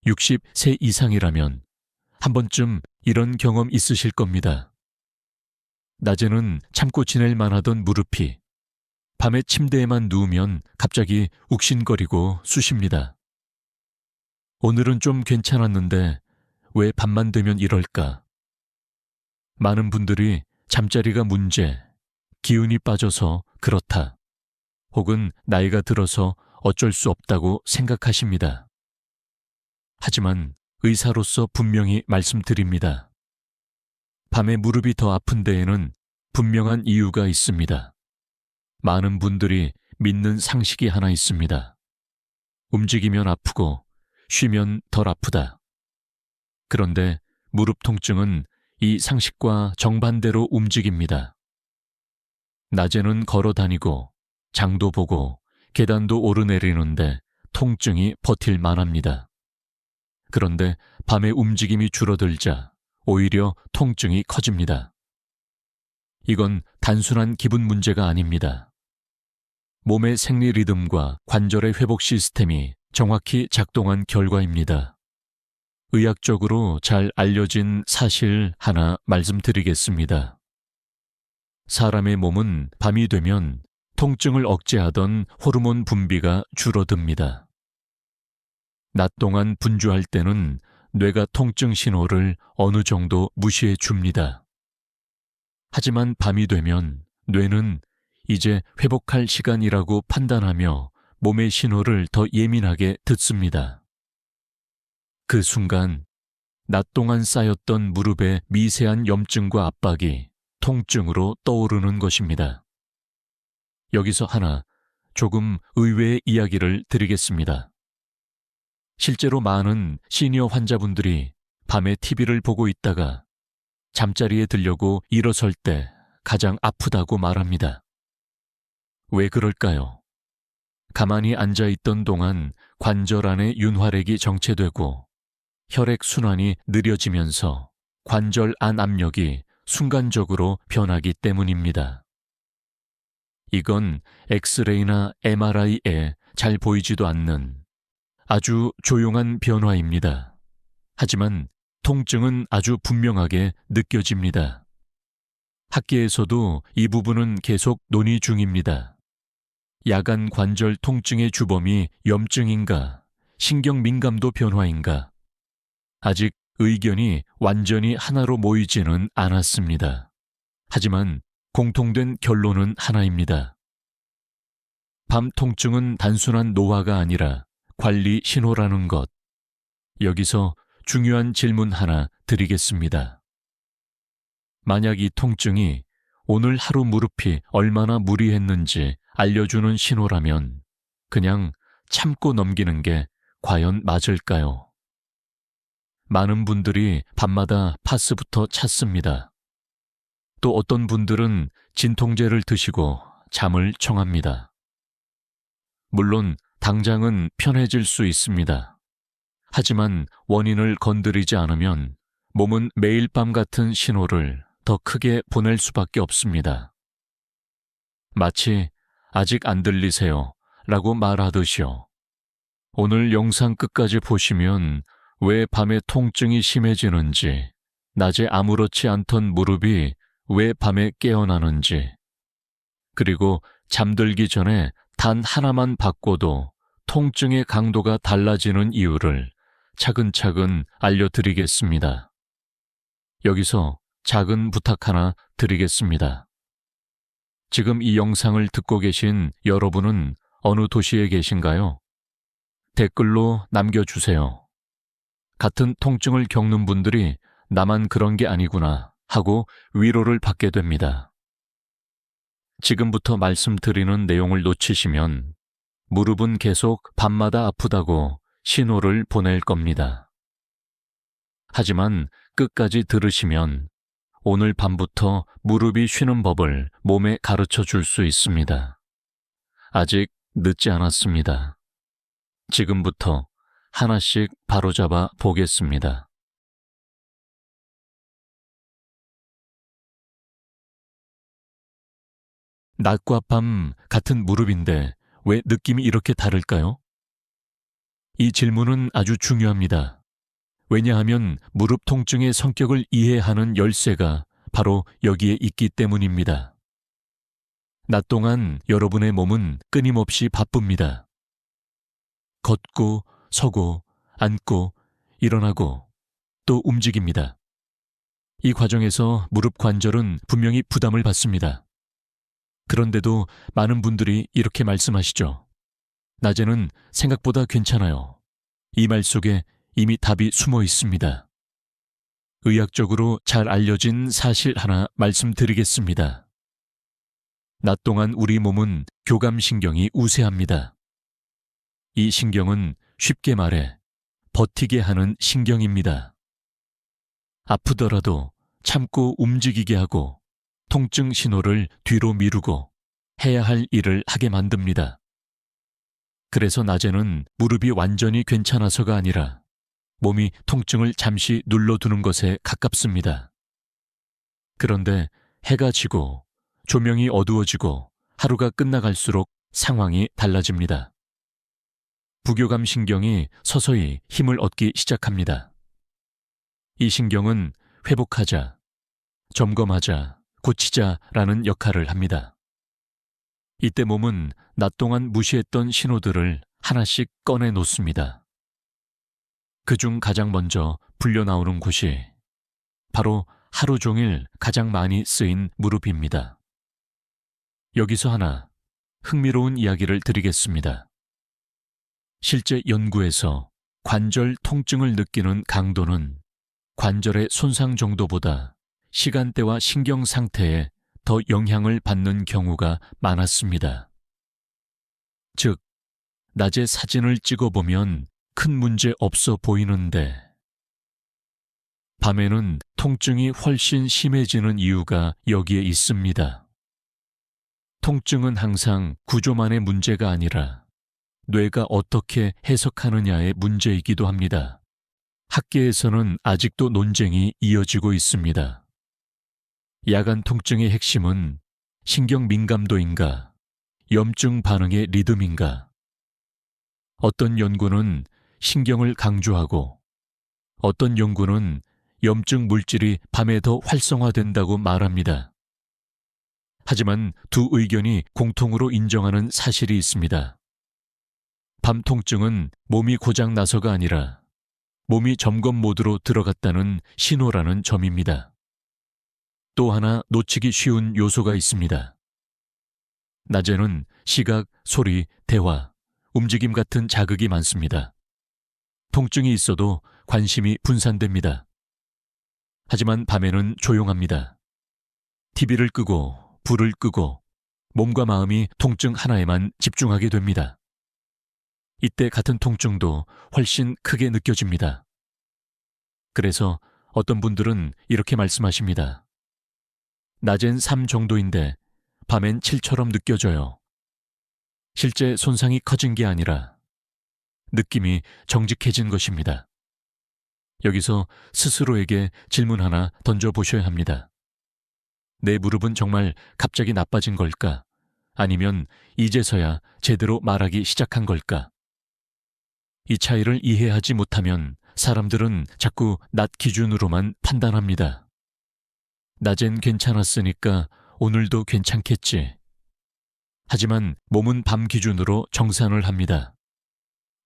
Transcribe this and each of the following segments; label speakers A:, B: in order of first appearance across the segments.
A: 60세 이상이라면 한 번쯤 이런 경험 있으실 겁니다. 낮에는 참고 지낼 만하던 무릎이 밤에 침대에만 누우면 갑자기 욱신거리고 쑤십니다. 오늘은 좀 괜찮았는데 왜 밤만 되면 이럴까? 많은 분들이 잠자리가 문제, 기운이 빠져서 그렇다, 혹은 나이가 들어서 어쩔 수 없다고 생각하십니다. 하지만 의사로서 분명히 말씀드립니다. 밤에 무릎이 더 아픈 데에는 분명한 이유가 있습니다. 많은 분들이 믿는 상식이 하나 있습니다. 움직이면 아프고 쉬면 덜 아프다. 그런데 무릎 통증은 이 상식과 정반대로 움직입니다. 낮에는 걸어 다니고 장도 보고 계단도 오르내리는데 통증이 버틸 만합니다. 그런데 밤에 움직임이 줄어들자 오히려 통증이 커집니다. 이건 단순한 기분 문제가 아닙니다. 몸의 생리 리듬과 관절의 회복 시스템이 정확히 작동한 결과입니다. 의학적으로 잘 알려진 사실 하나 말씀드리겠습니다. 사람의 몸은 밤이 되면 통증을 억제하던 호르몬 분비가 줄어듭니다. 낮 동안 분주할 때는 뇌가 통증 신호를 어느 정도 무시해 줍니다. 하지만 밤이 되면 뇌는 이제 회복할 시간이라고 판단하며 몸의 신호를 더 예민하게 듣습니다. 그 순간 낮 동안 쌓였던 무릎의 미세한 염증과 압박이 통증으로 떠오르는 것입니다. 여기서 하나 조금 의외의 이야기를 드리겠습니다. 실제로 많은 시니어 환자분들이 밤에 TV를 보고 있다가 잠자리에 들려고 일어설 때 가장 아프다고 말합니다. 왜 그럴까요? 가만히 앉아있던 동안 관절 안에 윤활액이 정체되고 혈액 순환이 느려지면서 관절 안 압력이 순간적으로 변하기 때문입니다. 이건 엑스레이나 MRI에 잘 보이지도 않는 아주 조용한 변화입니다. 하지만 통증은 아주 분명하게 느껴집니다. 학계에서도 이 부분은 계속 논의 중입니다. 야간 관절 통증의 주범이 염증인가, 신경 민감도 변화인가? 아직 의견이 완전히 하나로 모이지는 않았습니다. 하지만 공통된 결론은 하나입니다. 밤 통증은 단순한 노화가 아니라 관리 신호라는 것. 여기서 중요한 질문 하나 드리겠습니다. 만약 이 통증이 오늘 하루 무릎이 얼마나 무리했는지 알려주는 신호라면 그냥 참고 넘기는 게 과연 맞을까요? 많은 분들이 밤마다 파스부터 찾습니다. 또 어떤 분들은 진통제를 드시고 잠을 청합니다. 물론 당장은 편해질 수 있습니다. 하지만 원인을 건드리지 않으면 몸은 매일 밤 같은 신호를 더 크게 보낼 수밖에 없습니다. 마치 아직 안 들리세요 라고 말하듯이요. 오늘 영상 끝까지 보시면 왜 밤에 통증이 심해지는지, 낮에 아무렇지 않던 무릎이 왜 밤에 깨어나는지, 그리고 잠들기 전에 단 하나만 바꿔도 통증의 강도가 달라지는 이유를 차근차근 알려드리겠습니다. 여기서 작은 부탁 하나 드리겠습니다. 지금 이 영상을 듣고 계신 여러분은 어느 도시에 계신가요? 댓글로 남겨주세요. 같은 통증을 겪는 분들이 나만 그런 게 아니구나 하고 위로를 받게 됩니다. 지금부터 말씀드리는 내용을 놓치시면 무릎은 계속 밤마다 아프다고 신호를 보낼 겁니다. 하지만 끝까지 들으시면 오늘 밤부터 무릎이 쉬는 법을 몸에 가르쳐 줄 수 있습니다. 아직 늦지 않았습니다. 지금부터 하나씩 바로잡아 보겠습니다. 낮과 밤 같은 무릎인데 왜 느낌이 이렇게 다를까요? 이 질문은 아주 중요합니다. 왜냐하면 무릎 통증의 성격을 이해하는 열쇠가 바로 여기에 있기 때문입니다. 낮 동안 여러분의 몸은 끊임없이 바쁩니다. 걷고, 서고, 앉고, 일어나고, 또 움직입니다. 이 과정에서 무릎 관절은 분명히 부담을 받습니다. 그런데도 많은 분들이 이렇게 말씀하시죠. 낮에는 생각보다 괜찮아요. 이 말 속에 이미 답이 숨어 있습니다. 의학적으로 잘 알려진 사실 하나 말씀드리겠습니다. 낮 동안 우리 몸은 교감신경이 우세합니다. 이 신경은 쉽게 말해 버티게 하는 신경입니다. 아프더라도 참고 움직이게 하고 통증 신호를 뒤로 미루고 해야 할 일을 하게 만듭니다. 그래서 낮에는 무릎이 완전히 괜찮아서가 아니라 몸이 통증을 잠시 눌러두는 것에 가깝습니다. 그런데 해가 지고 조명이 어두워지고 하루가 끝나갈수록 상황이 달라집니다. 부교감 신경이 서서히 힘을 얻기 시작합니다. 이 신경은 회복하자, 점검하자, 고치자라는 역할을 합니다. 이때 몸은 낮 동안 무시했던 신호들을 하나씩 꺼내 놓습니다. 그중 가장 먼저 불려나오는 곳이 바로 하루 종일 가장 많이 쓰인 무릎입니다. 여기서 하나 흥미로운 이야기를 드리겠습니다. 실제 연구에서 관절 통증을 느끼는 강도는 관절의 손상 정도보다 시간대와 신경 상태에 더 영향을 받는 경우가 많았습니다. 즉, 낮에 사진을 찍어보면 큰 문제 없어 보이는데 밤에는 통증이 훨씬 심해지는 이유가 여기에 있습니다. 통증은 항상 구조만의 문제가 아니라 뇌가 어떻게 해석하느냐의 문제이기도 합니다. 학계에서는 아직도 논쟁이 이어지고 있습니다. 야간 통증의 핵심은 신경 민감도인가, 염증 반응의 리듬인가. 어떤 연구는 신경을 강조하고 어떤 연구는 염증 물질이 밤에 더 활성화된다고 말합니다. 하지만 두 의견이 공통으로 인정하는 사실이 있습니다. 밤 통증은 몸이 고장나서가 아니라 몸이 점검 모드로 들어갔다는 신호라는 점입니다. 또 하나 놓치기 쉬운 요소가 있습니다. 낮에는 시각, 소리, 대화, 움직임 같은 자극이 많습니다. 통증이 있어도 관심이 분산됩니다. 하지만 밤에는 조용합니다. TV를 끄고 불을 끄고 몸과 마음이 통증 하나에만 집중하게 됩니다. 이때 같은 통증도 훨씬 크게 느껴집니다. 그래서 어떤 분들은 이렇게 말씀하십니다. 낮엔 3 정도인데 밤엔 7처럼 느껴져요. 실제 손상이 커진 게 아니라 느낌이 정직해진 것입니다. 여기서 스스로에게 질문 하나 던져보셔야 합니다. 내 무릎은 정말 갑자기 나빠진 걸까? 아니면 이제서야 제대로 말하기 시작한 걸까? 이 차이를 이해하지 못하면 사람들은 자꾸 낮 기준으로만 판단합니다. 낮엔 괜찮았으니까 오늘도 괜찮겠지. 하지만 몸은 밤 기준으로 정산을 합니다.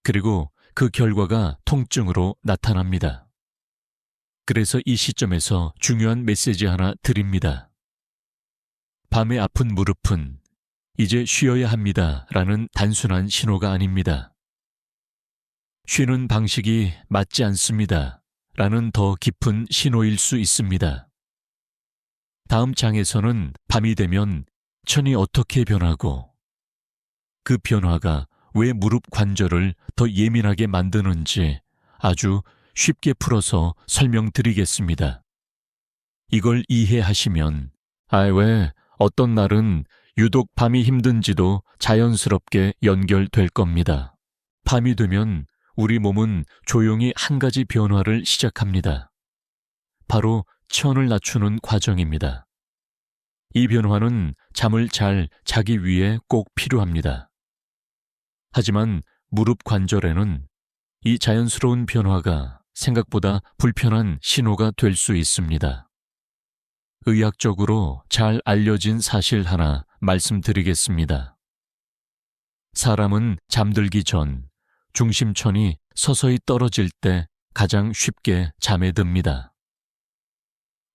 A: 그리고 그 결과가 통증으로 나타납니다. 그래서 이 시점에서 중요한 메시지 하나 드립니다. 밤에 아픈 무릎은 이제 쉬어야 합니다 라는 단순한 신호가 아닙니다. 쉬는 방식이 맞지 않습니다 라는 더 깊은 신호일 수 있습니다. 다음 장에서는 밤이 되면 천이 어떻게 변하고 그 변화가 왜 무릎 관절을 더 예민하게 만드는지 아주 쉽게 풀어서 설명드리겠습니다. 이걸 이해하시면 왜 어떤 날은 유독 밤이 힘든지도 자연스럽게 연결될 겁니다. 밤이 되면 우리 몸은 조용히 한 가지 변화를 시작합니다. 바로 체온을 낮추는 과정입니다. 이 변화는 잠을 잘 자기 위해 꼭 필요합니다. 하지만 무릎 관절에는 이 자연스러운 변화가 생각보다 불편한 신호가 될 수 있습니다. 의학적으로 잘 알려진 사실 하나 말씀드리겠습니다. 사람은 잠들기 전 중심천이 서서히 떨어질 때 가장 쉽게 잠에 듭니다.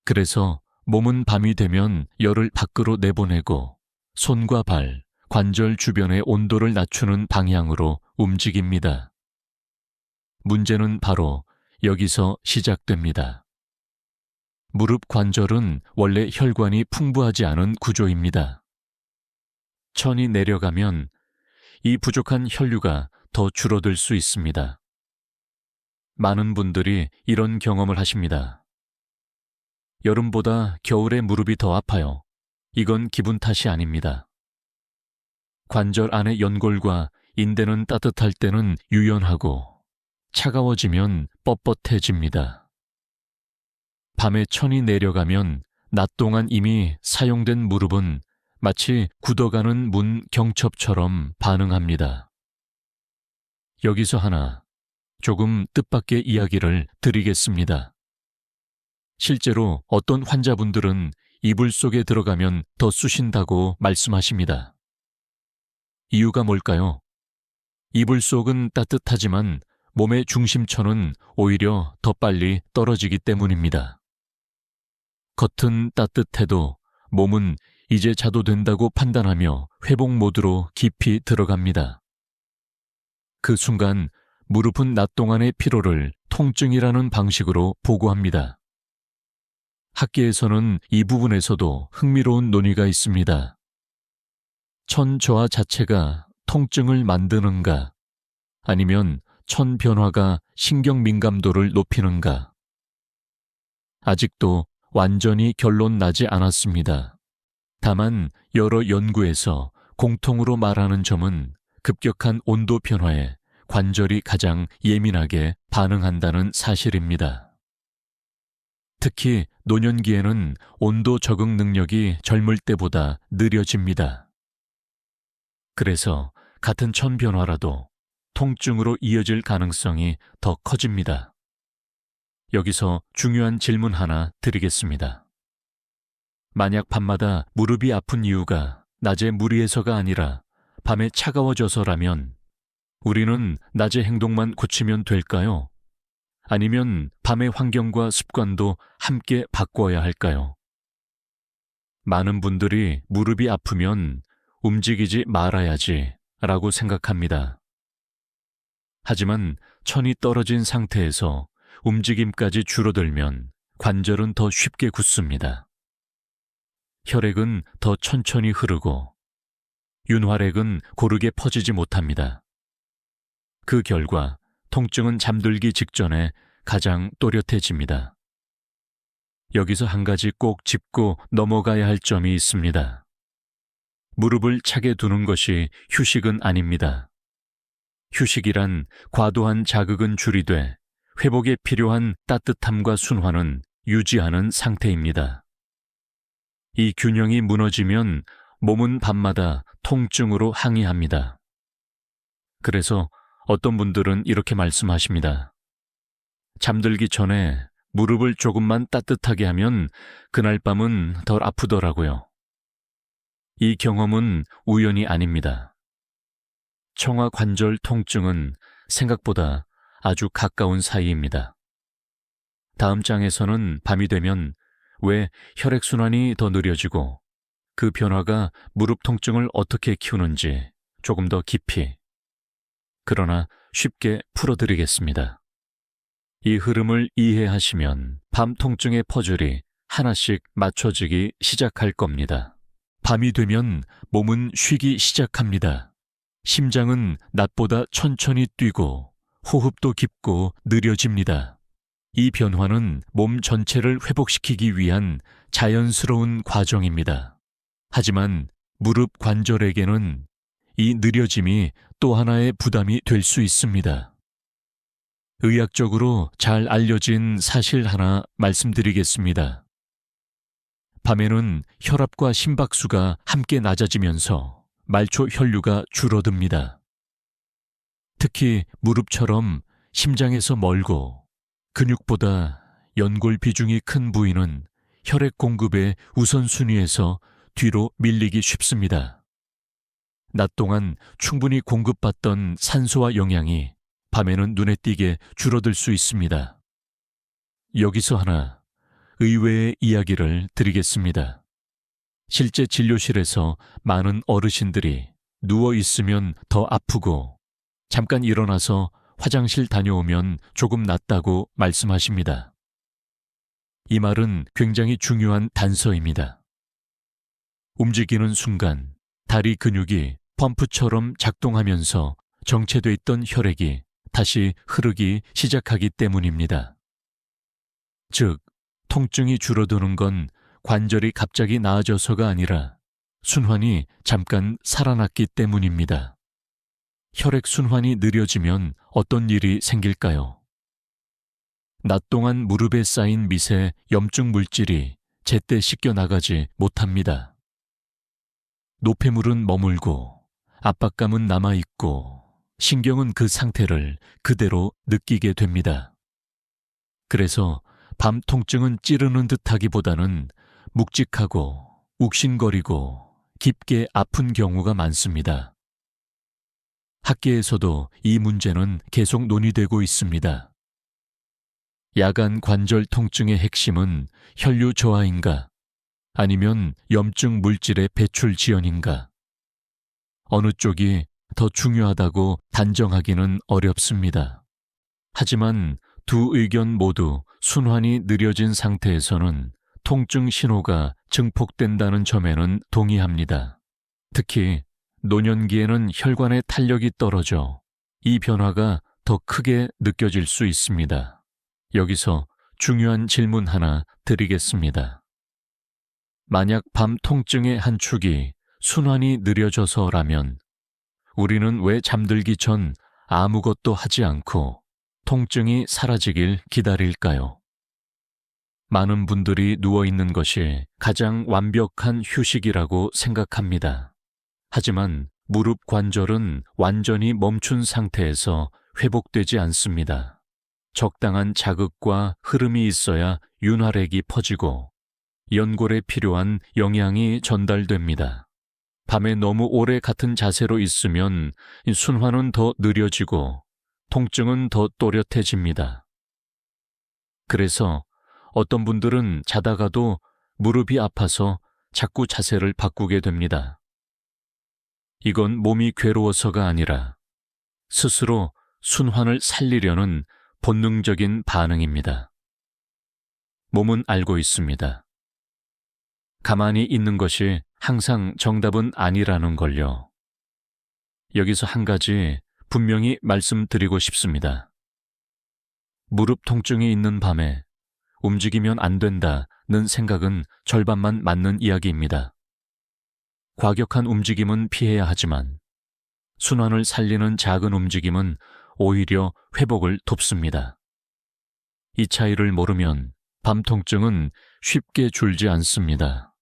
A: 그래서 몸은 밤이 되면 열을 밖으로 내보내고 손과 발, 관절 주변의 온도를 낮추는 방향으로 움직입니다. 문제는 바로 여기서 시작됩니다. 무릎 관절은 원래 혈관이 풍부하지 않은 구조입니다. 천이 내려가면 이 부족한 혈류가 더 줄어들 수 있습니다. 많은 분들이 이런 경험을 하십니다. 여름보다 겨울에 무릎이 더 아파요. 이건 기분 탓이 아닙니다. 관절 안의 연골과 인대는 따뜻할 때는 유연하고 차가워지면 뻣뻣해집니다. 밤에 천이 내려가면 낮 동안 이미 사용된 무릎은 마치 굳어가는 문 경첩처럼 반응합니다. 여기서 하나 조금 뜻밖의 이야기를 드리겠습니다. 실제로 어떤 환자분들은 이불 속에 들어가면 더 쑤신다고 말씀하십니다. 이유가 뭘까요? 이불 속은 따뜻하지만 몸의 중심천은 오히려 더 빨리 떨어지기 때문입니다. 겉은 따뜻해도 몸은 이제 자도 된다고 판단하며 회복 모드로 깊이 들어갑니다. 그 순간 무릎은 낮 동안의 피로를 통증이라는 방식으로 보고합니다. 학계에서는 이 부분에서도 흥미로운 논의가 있습니다. 천 저하 자체가 통증을 만드는가, 아니면 천 변화가 신경 민감도를 높이는가. 아직도 완전히 결론 나지 않았습니다. 다만 여러 연구에서 공통으로 말하는 점은 급격한 온도 변화에 관절이 가장 예민하게 반응한다는 사실입니다. 특히 노년기에는 온도 적응 능력이 젊을 때보다 느려집니다. 그래서 같은 천 변화라도 통증으로 이어질 가능성이 더 커집니다. 여기서 중요한 질문 하나 드리겠습니다. 만약 밤마다 무릎이 아픈 이유가 낮에 무리해서가 아니라 밤에 차가워져서라면 우리는 낮의 행동만 고치면 될까요? 아니면 밤의 환경과 습관도 함께 바꿔야 할까요? 많은 분들이 무릎이 아프면 움직이지 말아야지 라고 생각합니다. 하지만 천이 떨어진 상태에서 움직임까지 줄어들면 관절은 더 쉽게 굳습니다. 혈액은 더 천천히 흐르고 윤활액은 고르게 퍼지지 못합니다. 그 결과 통증은 잠들기 직전에 가장 또렷해집니다. 여기서 한 가지 꼭 짚고 넘어가야 할 점이 있습니다. 무릎을 차게 두는 것이 휴식은 아닙니다. 휴식이란 과도한 자극은 줄이되 회복에 필요한 따뜻함과 순환은 유지하는 상태입니다. 이 균형이 무너지면 몸은 밤마다 통증으로 항의합니다. 그래서 어떤 분들은 이렇게 말씀하십니다. 잠들기 전에 무릎을 조금만 따뜻하게 하면 그날 밤은 덜 아프더라고요. 이 경험은 우연이 아닙니다. 청아 관절 통증은 생각보다 아주 가까운 사이입니다. 다음 장에서는 밤이 되면 왜 혈액순환이 더 느려지고 그 변화가 무릎 통증을 어떻게 키우는지 조금 더 깊이, 그러나 쉽게 풀어드리겠습니다. 이 흐름을 이해하시면 밤 통증의 퍼즐이 하나씩 맞춰지기 시작할 겁니다. 밤이 되면 몸은 쉬기 시작합니다. 심장은 낮보다 천천히 뛰고 호흡도 깊고 느려집니다. 이 변화는 몸 전체를 회복시키기 위한 자연스러운 과정입니다. 하지만 무릎 관절에게는 이 느려짐이 또 하나의 부담이 될 수 있습니다. 의학적으로 잘 알려진 사실 하나 말씀드리겠습니다. 밤에는 혈압과 심박수가 함께 낮아지면서 말초 혈류가 줄어듭니다. 특히 무릎처럼 심장에서 멀고 근육보다 연골 비중이 큰 부위는 혈액 공급의 우선순위에서 뒤로 밀리기 쉽습니다. 낮 동안 충분히 공급받던 산소와 영양이 밤에는 눈에 띄게 줄어들 수 있습니다. 여기서 하나 의외의 이야기를 드리겠습니다. 실제 진료실에서 많은 어르신들이 누워 있으면 더 아프고 잠깐 일어나서 화장실 다녀오면 조금 낫다고 말씀하십니다. 이 말은 굉장히 중요한 단서입니다. 움직이는 순간 다리 근육이 펌프처럼 작동하면서 정체돼 있던 혈액이 다시 흐르기 시작하기 때문입니다. 즉, 통증이 줄어드는 건 관절이 갑자기 나아져서가 아니라 순환이 잠깐 살아났기 때문입니다. 혈액 순환이 느려지면 어떤 일이 생길까요? 낮 동안 무릎에 쌓인 미세 염증 물질이 제때 씻겨나가지 못합니다. 노폐물은 머물고 압박감은 남아있고 신경은 그 상태를 그대로 느끼게 됩니다. 그래서 밤 통증은 찌르는 듯하기보다는 묵직하고 욱신거리고 깊게 아픈 경우가 많습니다. 학계에서도 이 문제는 계속 논의되고 있습니다. 야간 관절 통증의 핵심은 혈류 저하인가 아니면 염증 물질의 배출 지연인가? 어느 쪽이 더 중요하다고 단정하기는 어렵습니다. 하지만 두 의견 모두 순환이 느려진 상태에서는 통증 신호가 증폭된다는 점에는 동의합니다. 특히 노년기에는 혈관의 탄력이 떨어져 이 변화가 더 크게 느껴질 수 있습니다. 여기서 중요한 질문 하나 드리겠습니다. 만약 밤 통증의 한 축이 순환이 느려져서라면 우리는 왜 잠들기 전 아무것도 하지 않고 통증이 사라지길 기다릴까요? 많은 분들이 누워있는 것이 가장 완벽한 휴식이라고 생각합니다. 하지만 무릎 관절은 완전히 멈춘 상태에서 회복되지 않습니다. 적당한 자극과 흐름이 있어야 윤활액이 퍼지고 연골에 필요한 영양이 전달됩니다. 밤에 너무 오래 같은 자세로 있으면 순환은 더 느려지고 통증은 더 또렷해집니다. 그래서 어떤 분들은 자다가도 무릎이 아파서 자꾸 자세를 바꾸게 됩니다. 이건 몸이 괴로워서가 아니라 스스로 순환을 살리려는 본능적인 반응입니다. 몸은 알고 있습니다. 가만히 있는 것이 항상 정답은 아니라는 걸요. 여기서 한 가지 분명히 말씀드리고 싶습니다. 무릎 통증이 있는 밤에 움직이면 안 된다는 생각은 절반만 맞는 이야기입니다. 과격한 움직임은 피해야 하지만 순환을 살리는 작은 움직임은 오히려 회복을 돕습니다. 이 차이를 모르면 밤 통증은 쉽게 줄지 않습니다.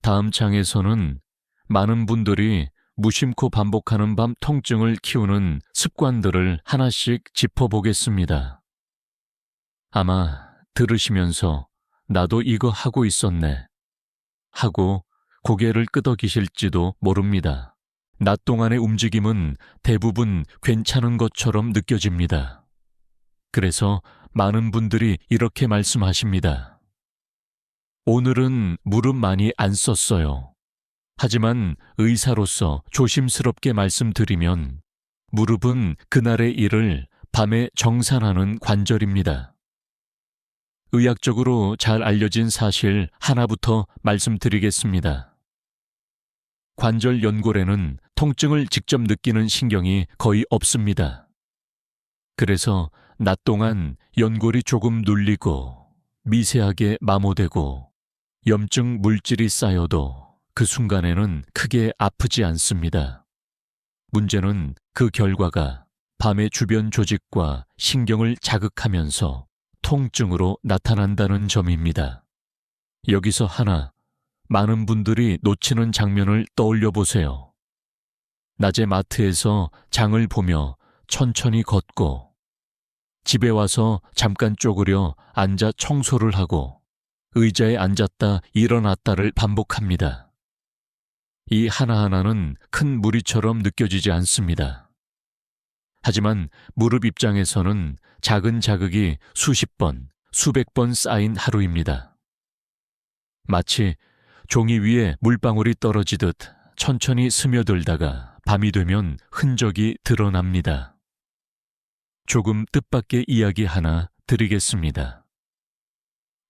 A: 다음 장에서는 많은 분들이 무심코 반복하는 밤 통증을 키우는 습관들을 하나씩 짚어보겠습니다. 아마 들으시면서 나도 이거 하고 있었네 하고 고개를 끄덕이실지도 모릅니다. 낮 동안의 움직임은 대부분 괜찮은 것처럼 느껴집니다. 그래서 많은 분들이 이렇게 말씀하십니다. 오늘은 무릎 많이 안 썼어요. 하지만 의사로서 조심스럽게 말씀드리면 무릎은 그날의 일을 밤에 정산하는 관절입니다. 의학적으로 잘 알려진 사실 하나부터 말씀드리겠습니다. 관절 연골에는 통증을 직접 느끼는 신경이 거의 없습니다. 그래서 낮 동안 연골이 조금 눌리고 미세하게 마모되고 염증 물질이 쌓여도 그 순간에는 크게 아프지 않습니다. 문제는 그 결과가 밤의 주변 조직과 신경을 자극하면서 통증으로 나타난다는 점입니다. 여기서 하나, 많은 분들이 놓치는 장면을 떠올려 보세요. 낮에 마트에서 장을 보며 천천히 걷고 집에 와서 잠깐 쪼그려 앉아 청소를 하고 의자에 앉았다 일어났다를 반복합니다. 이 하나하나는 큰 무리처럼 느껴지지 않습니다. 하지만 무릎 입장에서는 작은 자극이 수십 번, 수백 번 쌓인 하루입니다. 마치 종이 위에 물방울이 떨어지듯 천천히 스며들다가 밤이 되면 흔적이 드러납니다. 조금 뜻밖의 이야기 하나 드리겠습니다.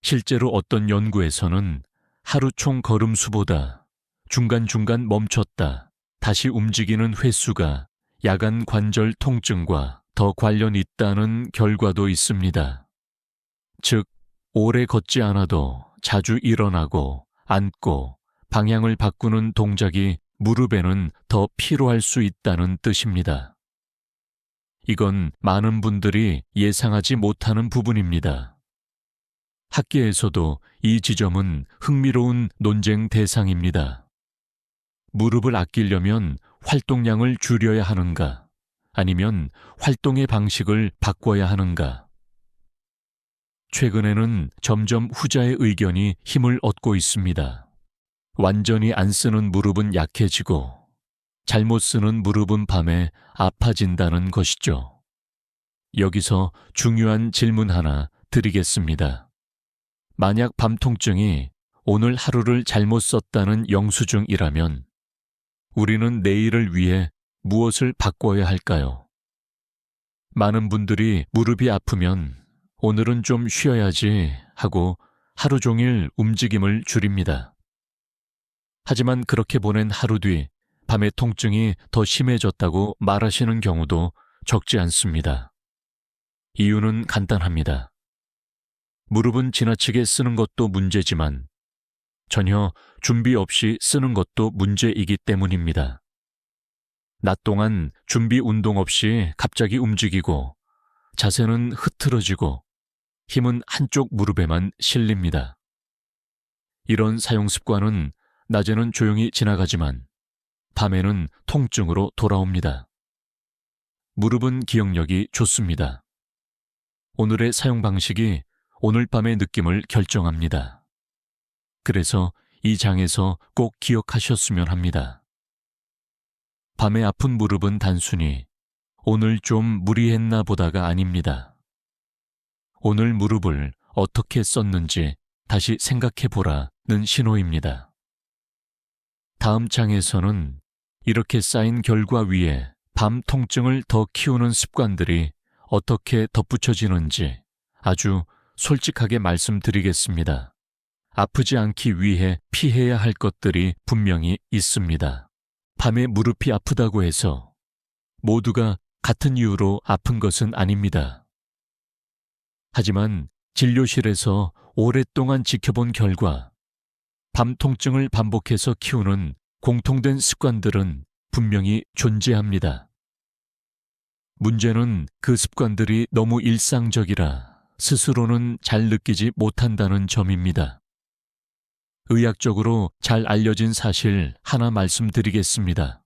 A: 실제로 어떤 연구에서는 하루 총 걸음수보다 중간중간 멈췄다 다시 움직이는 횟수가 야간 관절 통증과 더 관련 있다는 결과도 있습니다. 즉, 오래 걷지 않아도 자주 일어나고 앉고 방향을 바꾸는 동작이 무릎에는 더 필요할 수 있다는 뜻입니다. 이건 많은 분들이 예상하지 못하는 부분입니다. 학계에서도 이 지점은 흥미로운 논쟁 대상입니다. 무릎을 아끼려면 활동량을 줄여야 하는가, 아니면 활동의 방식을 바꿔야 하는가? 최근에는 점점 후자의 의견이 힘을 얻고 있습니다. 완전히 안 쓰는 무릎은 약해지고 잘못 쓰는 무릎은 밤에 아파진다는 것이죠. 여기서 중요한 질문 하나 드리겠습니다. 만약 밤 통증이 오늘 하루를 잘못 썼다는 영수증이라면 우리는 내일을 위해 무엇을 바꿔야 할까요? 많은 분들이 무릎이 아프면 오늘은 좀 쉬어야지 하고 하루 종일 움직임을 줄입니다. 하지만 그렇게 보낸 하루 뒤 밤의 통증이 더 심해졌다고 말하시는 경우도 적지 않습니다. 이유는 간단합니다. 무릎은 지나치게 쓰는 것도 문제지만 전혀 준비 없이 쓰는 것도 문제이기 때문입니다. 낮 동안 준비 운동 없이 갑자기 움직이고 자세는 흐트러지고 힘은 한쪽 무릎에만 실립니다. 이런 사용 습관은 낮에는 조용히 지나가지만 밤에는 통증으로 돌아옵니다. 무릎은 기억력이 좋습니다. 오늘의 사용 방식이 오늘 밤의 느낌을 결정합니다. 그래서 이 장에서 꼭 기억하셨으면 합니다. 밤에 아픈 무릎은 단순히 오늘 좀 무리했나 보다가 아닙니다. 오늘 무릎을 어떻게 썼는지 다시 생각해 보라는 신호입니다. 다음 장에서는 이렇게 쌓인 결과 위에 밤 통증을 더 키우는 습관들이 어떻게 덧붙여지는지 아주 솔직하게 말씀드리겠습니다. 아프지 않기 위해 피해야 할 것들이 분명히 있습니다. 밤에 무릎이 아프다고 해서 모두가 같은 이유로 아픈 것은 아닙니다. 하지만 진료실에서 오랫동안 지켜본 결과 밤 통증을 반복해서 키우는 공통된 습관들은 분명히 존재합니다. 문제는 그 습관들이 너무 일상적이라 스스로는 잘 느끼지 못한다는 점입니다. 의학적으로 잘 알려진 사실 하나 말씀드리겠습니다.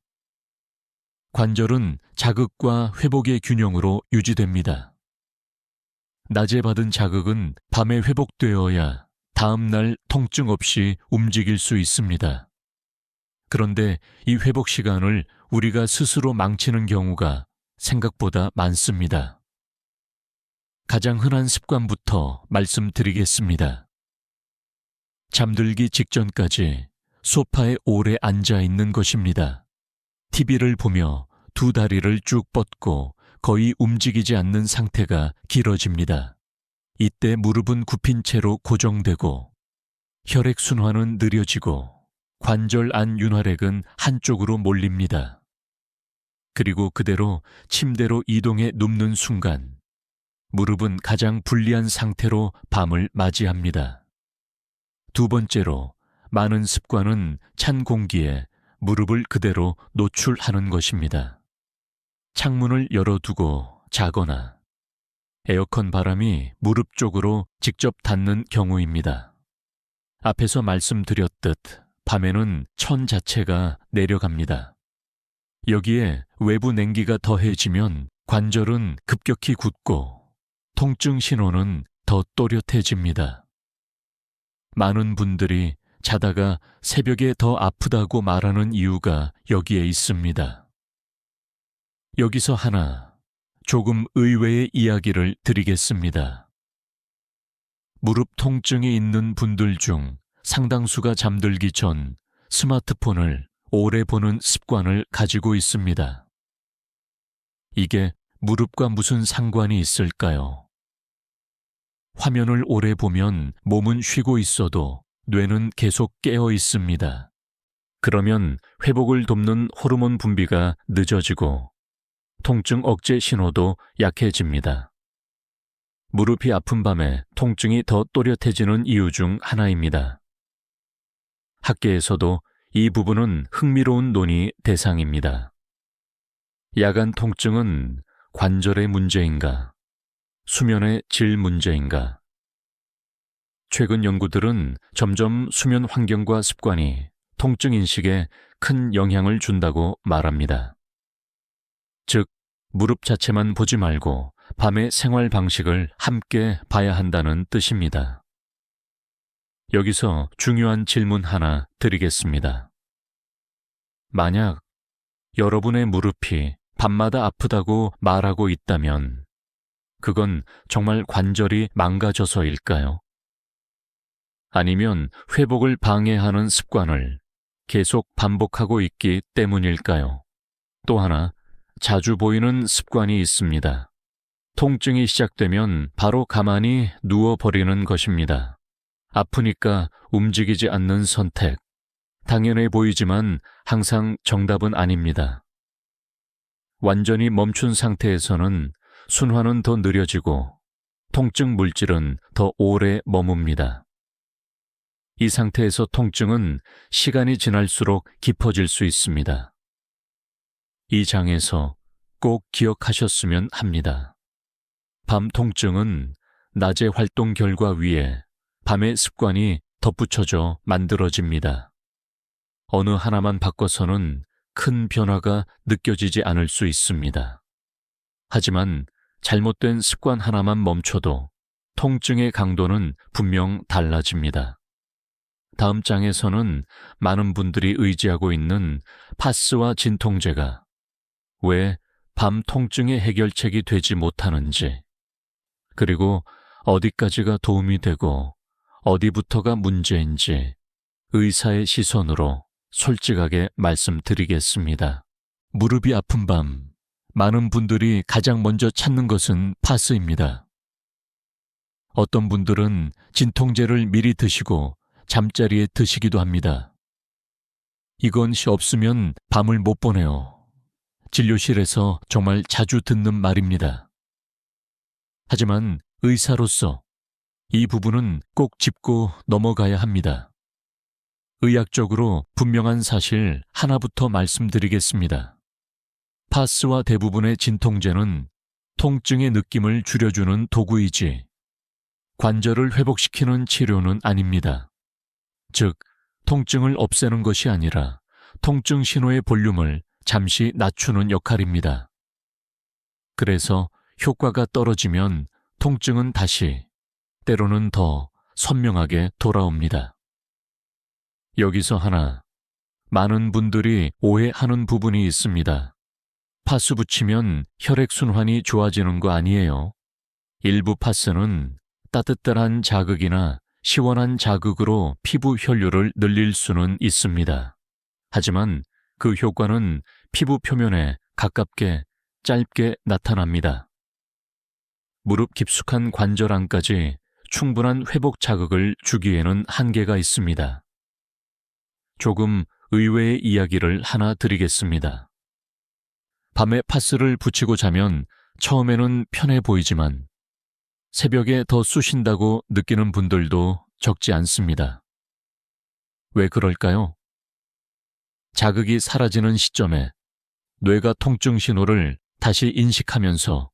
A: 관절은 자극과 회복의 균형으로 유지됩니다. 낮에 받은 자극은 밤에 회복되어야 다음날 통증 없이 움직일 수 있습니다. 그런데 이 회복 시간을 우리가 스스로 망치는 경우가 생각보다 많습니다. 가장 흔한 습관부터 말씀드리겠습니다. 잠들기 직전까지 소파에 오래 앉아 있는 것입니다. TV를 보며 두 다리를 쭉 뻗고 거의 움직이지 않는 상태가 길어집니다. 이때 무릎은 굽힌 채로 고정되고 혈액순환은 느려지고 관절 안 윤활액은 한쪽으로 몰립니다. 그리고 그대로 침대로 이동해 눕는 순간 무릎은 가장 불리한 상태로 밤을 맞이합니다. 두 번째로, 많은 습관은 찬 공기에 무릎을 그대로 노출하는 것입니다. 창문을 열어두고 자거나 에어컨 바람이 무릎 쪽으로 직접 닿는 경우입니다. 앞에서 말씀드렸듯 밤에는 천 자체가 내려갑니다. 여기에 외부 냉기가 더해지면 관절은 급격히 굳고 통증 신호는 더 또렷해집니다. 많은 분들이 자다가 새벽에 더 아프다고 말하는 이유가 여기에 있습니다. 여기서 하나 조금 의외의 이야기를 드리겠습니다. 무릎 통증이 있는 분들 중 상당수가 잠들기 전 스마트폰을 오래 보는 습관을 가지고 있습니다. 이게 무릎과 무슨 상관이 있을까요? 화면을 오래 보면 몸은 쉬고 있어도 뇌는 계속 깨어 있습니다. 그러면 회복을 돕는 호르몬 분비가 늦어지고 통증 억제 신호도 약해집니다. 무릎이 아픈 밤에 통증이 더 또렷해지는 이유 중 하나입니다. 학계에서도 이 부분은 흥미로운 논의 대상입니다. 야간 통증은 관절의 문제인가, 수면의 질 문제인가? 최근 연구들은 점점 수면 환경과 습관이 통증 인식에 큰 영향을 준다고 말합니다. 즉, 무릎 자체만 보지 말고 밤의 생활 방식을 함께 봐야 한다는 뜻입니다. 여기서 중요한 질문 하나 드리겠습니다. 만약 여러분의 무릎이 밤마다 아프다고 말하고 있다면 그건 정말 관절이 망가져서일까요? 아니면 회복을 방해하는 습관을 계속 반복하고 있기 때문일까요? 또 하나, 자주 보이는 습관이 있습니다. 통증이 시작되면 바로 가만히 누워버리는 것입니다. 아프니까 움직이지 않는 선택. 당연해 보이지만 항상 정답은 아닙니다. 완전히 멈춘 상태에서는 순환은 더 느려지고 통증 물질은 더 오래 머뭅니다. 이 상태에서 통증은 시간이 지날수록 깊어질 수 있습니다. 이 장에서 꼭 기억하셨으면 합니다. 밤 통증은 낮의 활동 결과 위에 밤의 습관이 덧붙여져 만들어집니다. 어느 하나만 바꿔서는 큰 변화가 느껴지지 않을 수 있습니다. 하지만 잘못된 습관 하나만 멈춰도 통증의 강도는 분명 달라집니다. 다음 장에서는 많은 분들이 의지하고 있는 파스와 진통제가 왜 밤 통증의 해결책이 되지 못하는지, 그리고 어디까지가 도움이 되고 어디부터가 문제인지 의사의 시선으로 솔직하게 말씀드리겠습니다. 무릎이 아픈 밤, 많은 분들이 가장 먼저 찾는 것은 파스입니다. 어떤 분들은 진통제를 미리 드시고 잠자리에 드시기도 합니다. 이것이 없으면 밤을 못 보내요. 진료실에서 정말 자주 듣는 말입니다. 하지만 의사로서 이 부분은 꼭 짚고 넘어가야 합니다. 의학적으로 분명한 사실 하나부터 말씀드리겠습니다. 파스와 대부분의 진통제는 통증의 느낌을 줄여주는 도구이지 관절을 회복시키는 치료는 아닙니다. 즉, 통증을 없애는 것이 아니라 통증 신호의 볼륨을 잠시 낮추는 역할입니다. 그래서 효과가 떨어지면 통증은 다시, 때로는 더 선명하게 돌아옵니다. 여기서 하나, 많은 분들이 오해하는 부분이 있습니다. 파스 붙이면 혈액순환이 좋아지는 거 아니에요. 일부 파스는 따뜻한 자극이나 시원한 자극으로 피부 혈류를 늘릴 수는 있습니다. 하지만 그 효과는 피부 표면에 가깝게 짧게 나타납니다. 무릎 깊숙한 관절 안까지 충분한 회복 자극을 주기에는 한계가 있습니다. 조금 의외의 이야기를 하나 드리겠습니다. 밤에 파스를 붙이고 자면 처음에는 편해 보이지만 새벽에 더 쑤신다고 느끼는 분들도 적지 않습니다. 왜 그럴까요? 자극이 사라지는 시점에 뇌가 통증 신호를 다시 인식하면서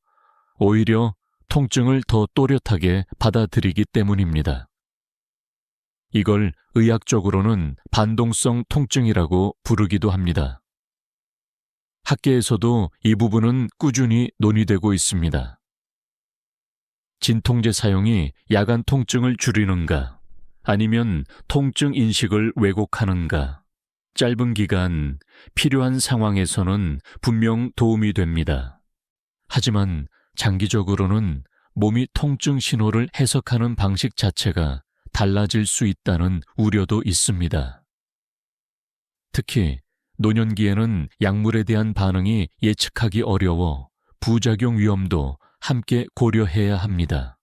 A: 오히려 통증을 더 또렷하게 받아들이기 때문입니다. 이걸 의학적으로는 반동성 통증이라고 부르기도 합니다. 학계에서도 이 부분은 꾸준히 논의되고 있습니다. 진통제 사용이 야간 통증을 줄이는가, 아니면 통증 인식을 왜곡하는가, 짧은 기간, 필요한 상황에서는 분명 도움이 됩니다. 하지만 장기적으로는 몸이 통증 신호를 해석하는 방식 자체가 달라질 수 있다는 우려도 있습니다. 특히 노년기에는 약물에 대한 반응이 예측하기 어려워 부작용 위험도 함께 고려해야 합니다.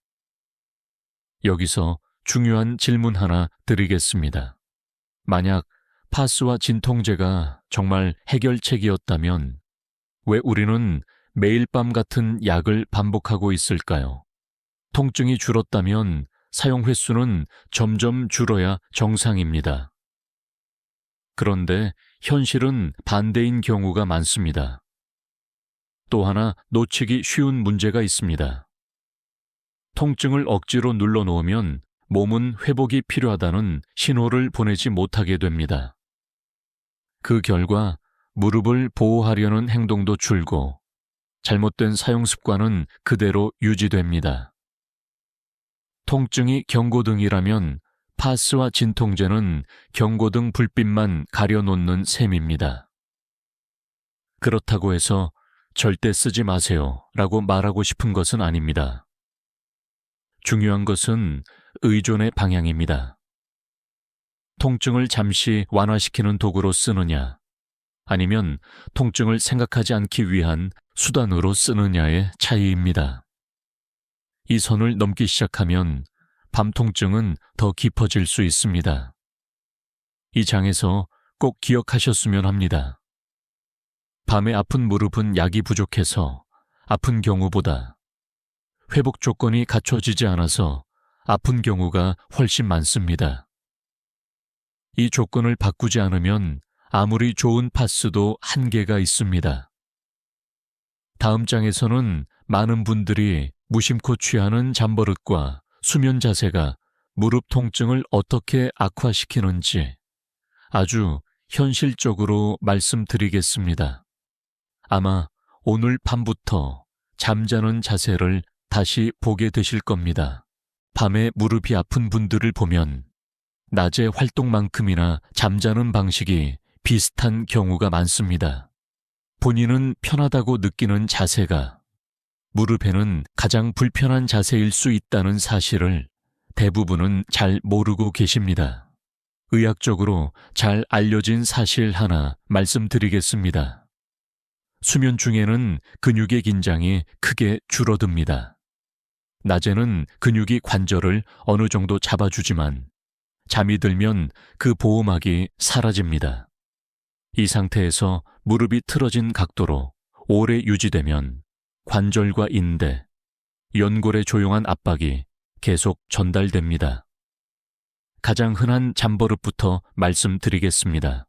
A: 여기서 중요한 질문 하나 드리겠습니다. 만약 파스와 진통제가 정말 해결책이었다면 왜 우리는 매일 밤 같은 약을 반복하고 있을까요? 통증이 줄었다면 사용 횟수는 점점 줄어야 정상입니다. 그런데 현실은 반대인 경우가 많습니다. 또 하나 놓치기 쉬운 문제가 있습니다. 통증을 억지로 눌러놓으면 몸은 회복이 필요하다는 신호를 보내지 못하게 됩니다. 그 결과 무릎을 보호하려는 행동도 줄고 잘못된 사용 습관은 그대로 유지됩니다. 통증이 경고등이라면 파스와 진통제는 경고등 불빛만 가려놓는 셈입니다. 그렇다고 해서 절대 쓰지 마세요 라고 말하고 싶은 것은 아닙니다. 중요한 것은 의존의 방향입니다. 통증을 잠시 완화시키는 도구로 쓰느냐, 아니면 통증을 생각하지 않기 위한 수단으로 쓰느냐의 차이입니다. 이 선을 넘기 시작하면 밤 통증은 더 깊어질 수 있습니다. 이 장에서 꼭 기억하셨으면 합니다. 밤에 아픈 무릎은 약이 부족해서 아픈 경우보다 회복 조건이 갖춰지지 않아서 아픈 경우가 훨씬 많습니다. 이 조건을 바꾸지 않으면 아무리 좋은 파스도 한계가 있습니다. 다음 장에서는 많은 분들이 무심코 취하는 잠버릇과 수면 자세가 무릎 통증을 어떻게 악화시키는지 아주 현실적으로 말씀드리겠습니다. 아마 오늘 밤부터 잠자는 자세를 다시 보게 되실 겁니다. 밤에 무릎이 아픈 분들을 보면 낮의 활동만큼이나 잠자는 방식이 비슷한 경우가 많습니다. 본인은 편하다고 느끼는 자세가 무릎에는 가장 불편한 자세일 수 있다는 사실을 대부분은 잘 모르고 계십니다. 의학적으로 잘 알려진 사실 하나 말씀드리겠습니다. 수면 중에는 근육의 긴장이 크게 줄어듭니다. 낮에는 근육이 관절을 어느 정도 잡아주지만 잠이 들면 그 보호막이 사라집니다. 이 상태에서 무릎이 틀어진 각도로 오래 유지되면 관절과 인대, 연골에 조용한 압박이 계속 전달됩니다. 가장 흔한 잠버릇부터 말씀드리겠습니다.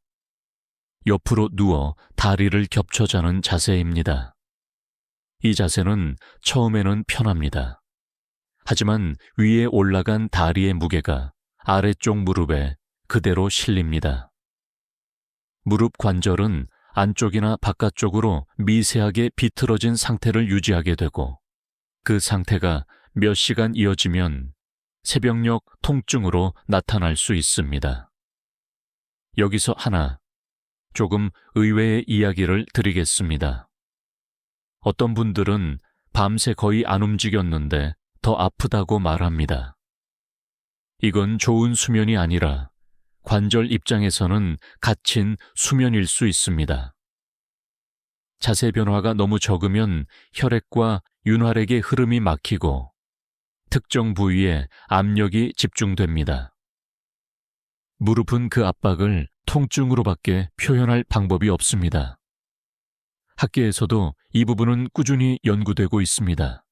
A: 옆으로 누워 다리를 겹쳐 자는 자세입니다. 이 자세는 처음에는 편합니다. 하지만 위에 올라간 다리의 무게가 아래쪽 무릎에 그대로 실립니다. 무릎 관절은 안쪽이나 바깥쪽으로 미세하게 비틀어진 상태를 유지하게 되고 그 상태가 몇 시간 이어지면 새벽녘 통증으로 나타날 수 있습니다. 여기서 하나 조금 의외의 이야기를 드리겠습니다. 어떤 분들은 밤새 거의 안 움직였는데 더 아프다고 말합니다. 이건 좋은 수면이 아니라 관절 입장에서는 갇힌 수면일 수 있습니다. 자세 변화가 너무 적으면 혈액과 윤활액의 흐름이 막히고 특정 부위에 압력이 집중됩니다. 무릎은 그 압박을 통증으로밖에 표현할 방법이 없습니다. 학계에서도 이 부분은 꾸준히 연구되고 있습니다.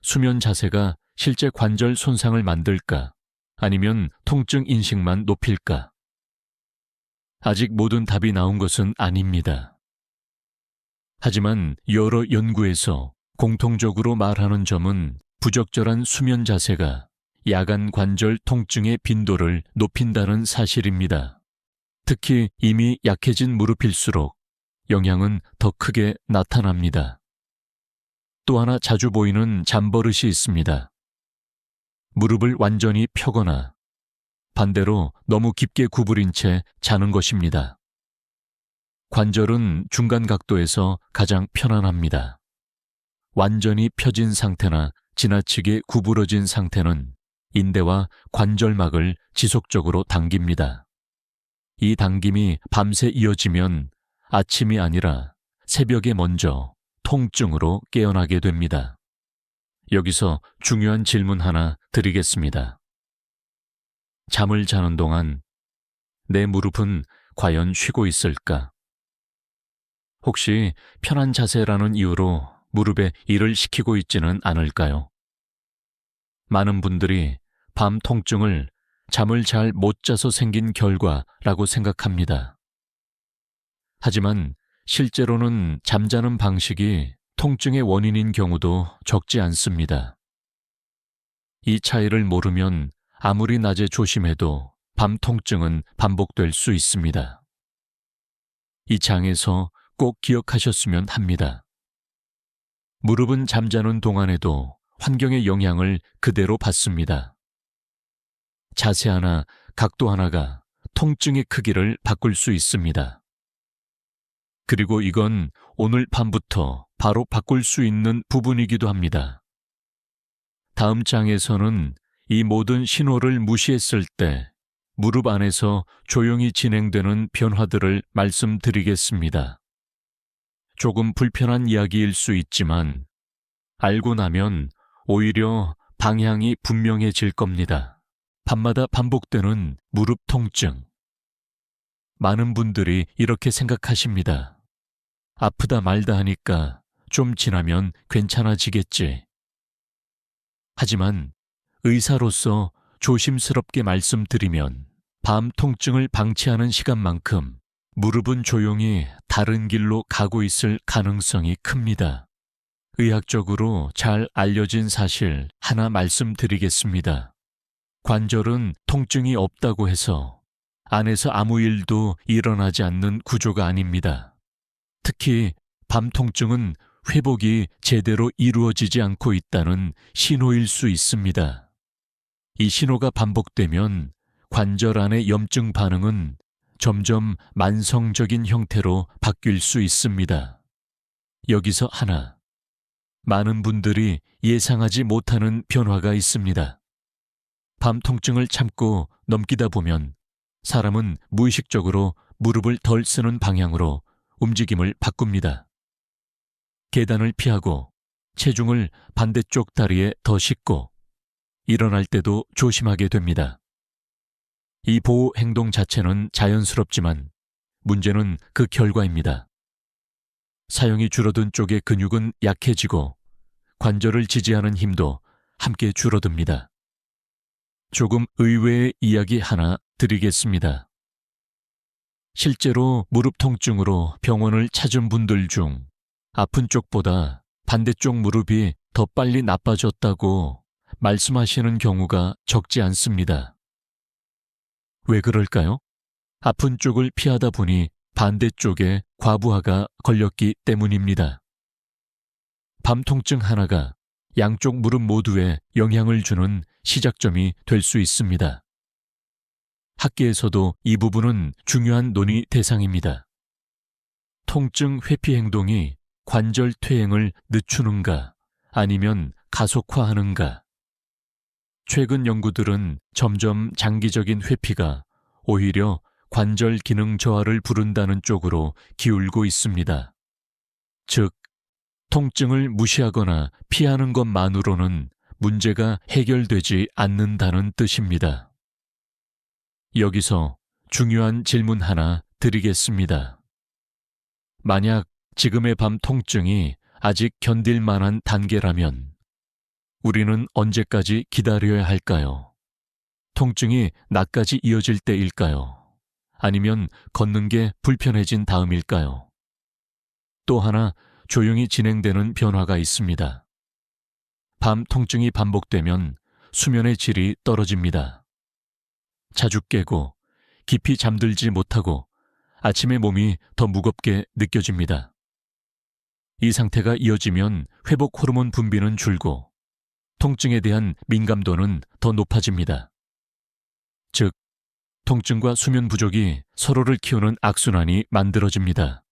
A: 수면 자세가 실제 관절 손상을 만들까? 아니면 통증 인식만 높일까? 아직 모든 답이 나온 것은 아닙니다. 하지만 여러 연구에서 공통적으로 말하는 점은 부적절한 수면 자세가 야간 관절 통증의 빈도를 높인다는 사실입니다. 특히 이미 약해진 무릎일수록 영향은 더 크게 나타납니다. 또 하나 자주 보이는 잠버릇이 있습니다. 무릎을 완전히 펴거나 반대로 너무 깊게 구부린 채 자는 것입니다. 관절은 중간 각도에서 가장 편안합니다. 완전히 펴진 상태나 지나치게 구부러진 상태는 인대와 관절막을 지속적으로 당깁니다. 이 당김이 밤새 이어지면 아침이 아니라 새벽에 먼저 통증으로 깨어나게 됩니다. 여기서 중요한 질문 하나 드리겠습니다. 잠을 자는 동안 내 무릎은 과연 쉬고 있을까? 혹시 편한 자세라는 이유로 무릎에 일을 시키고 있지는 않을까요? 많은 분들이 밤 통증을 잠을 잘 못 자서 생긴 결과라고 생각합니다. 하지만 실제로는 잠자는 방식이 통증의 원인인 경우도 적지 않습니다. 이 차이를 모르면 아무리 낮에 조심해도 밤 통증은 반복될 수 있습니다. 이 장에서 꼭 기억하셨으면 합니다. 무릎은 잠자는 동안에도 환경의 영향을 그대로 받습니다. 자세 하나, 각도 하나가 통증의 크기를 바꿀 수 있습니다. 그리고 이건 오늘 밤부터 바로 바꿀 수 있는 부분이기도 합니다. 다음 장에서는 이 모든 신호를 무시했을 때 무릎 안에서 조용히 진행되는 변화들을 말씀드리겠습니다. 조금 불편한 이야기일 수 있지만 알고 나면 오히려 방향이 분명해질 겁니다. 밤마다 반복되는 무릎 통증. 많은 분들이 이렇게 생각하십니다. 아프다 말다 하니까 좀 지나면 괜찮아지겠지. 하지만 의사로서 조심스럽게 말씀드리면 밤 통증을 방치하는 시간만큼 무릎은 조용히 다른 길로 가고 있을 가능성이 큽니다. 의학적으로 잘 알려진 사실 하나 말씀드리겠습니다. 관절은 통증이 없다고 해서 안에서 아무 일도 일어나지 않는 구조가 아닙니다. 특히 밤 통증은 회복이 제대로 이루어지지 않고 있다는 신호일 수 있습니다. 이 신호가 반복되면 관절 안의 염증 반응은 점점 만성적인 형태로 바뀔 수 있습니다. 여기서 하나, 많은 분들이 예상하지 못하는 변화가 있습니다. 밤 통증을 참고 넘기다 보면 사람은 무의식적으로 무릎을 덜 쓰는 방향으로 움직임을 바꿉니다. 계단을 피하고 체중을 반대쪽 다리에 더 싣고 일어날 때도 조심하게 됩니다. 이 보호 행동 자체는 자연스럽지만 문제는 그 결과입니다. 사용이 줄어든 쪽의 근육은 약해지고 관절을 지지하는 힘도 함께 줄어듭니다. 조금 의외의 이야기 하나 드리겠습니다. 실제로 무릎 통증으로 병원을 찾은 분들 중 아픈 쪽보다 반대쪽 무릎이 더 빨리 나빠졌다고 말씀하시는 경우가 적지 않습니다. 왜 그럴까요? 아픈 쪽을 피하다 보니 반대쪽에 과부하가 걸렸기 때문입니다. 밤 통증 하나가 양쪽 무릎 모두에 영향을 주는 시작점이 될 수 있습니다. 학계에서도 이 부분은 중요한 논의 대상입니다. 통증 회피 행동이 관절 퇴행을 늦추는가 아니면 가속화하는가. 최근 연구들은 점점 장기적인 회피가 오히려 관절 기능 저하를 부른다는 쪽으로 기울고 있습니다. 즉, 통증을 무시하거나 피하는 것만으로는 문제가 해결되지 않는다는 뜻입니다. 여기서 중요한 질문 하나 드리겠습니다. 만약 지금의 밤 통증이 아직 견딜 만한 단계라면 우리는 언제까지 기다려야 할까요? 통증이 낮까지 이어질 때일까요? 아니면 걷는 게 불편해진 다음일까요? 또 하나 조용히 진행되는 변화가 있습니다. 밤 통증이 반복되면 수면의 질이 떨어집니다. 자주 깨고 깊이 잠들지 못하고 아침에 몸이 더 무겁게 느껴집니다. 이 상태가 이어지면 회복 호르몬 분비는 줄고 통증에 대한 민감도는 더 높아집니다. 즉, 통증과 수면 부족이 서로를 키우는 악순환이 만들어집니다.